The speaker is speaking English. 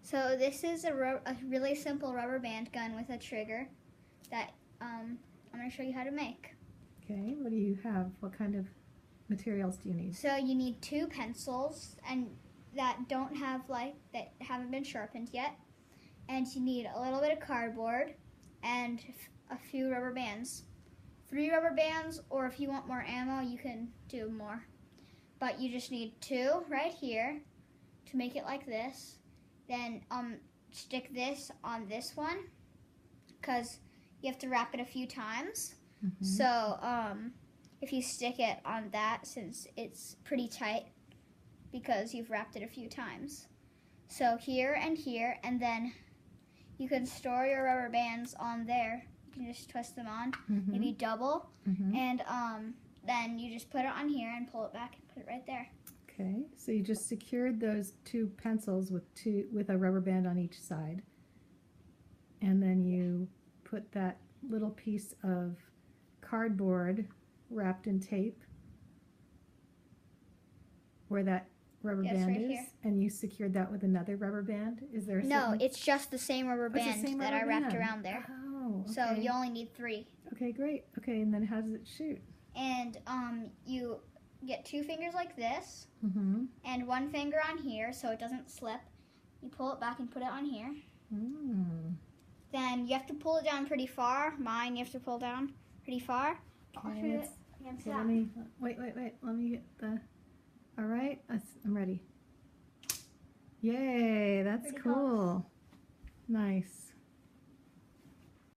So this is a really simple rubber band gun with a trigger that I'm going to show you how to make. Okay, what do you have? What kind of materials do you need? So you need 2 pencils and that haven't been sharpened yet, and you need a little bit of cardboard and a few rubber bands. 3 rubber bands, or if you want more ammo, you can do more. But you just need 2 right here to make it like this. Then stick this on this one because you have to wrap it a few times. Mm-hmm. So if you stick it on that, since it's pretty tight because you've wrapped it a few times. So here, and then you can store your rubber bands on there. You can just twist them on, Mm-hmm. maybe double, Mm-hmm. and then you just put it on here and pull it back and put it right there. Okay, so you just secured those 2 pencils with a rubber band on each side, and then you put that little piece of cardboard wrapped in tape where that rubber band right is, here. and you secured that with another rubber band. Is there a No, certain... it's just the same rubber Oh, it's the band same that rubber I wrapped band. around there. Oh, okay. So you only need 3. Okay, great. Okay, and then how does it shoot? And you get 2 fingers like this, Mm-hmm. and 1 finger on here so it doesn't slip. You pull it back and put it on here. Mm. Then you have to pull it down pretty far. Mine you have to pull down pretty far. I'll show you Okay, it against okay, that. let me, wait. Let me get the, all right, I'm ready. Yay, that's Pretty cool. Nice.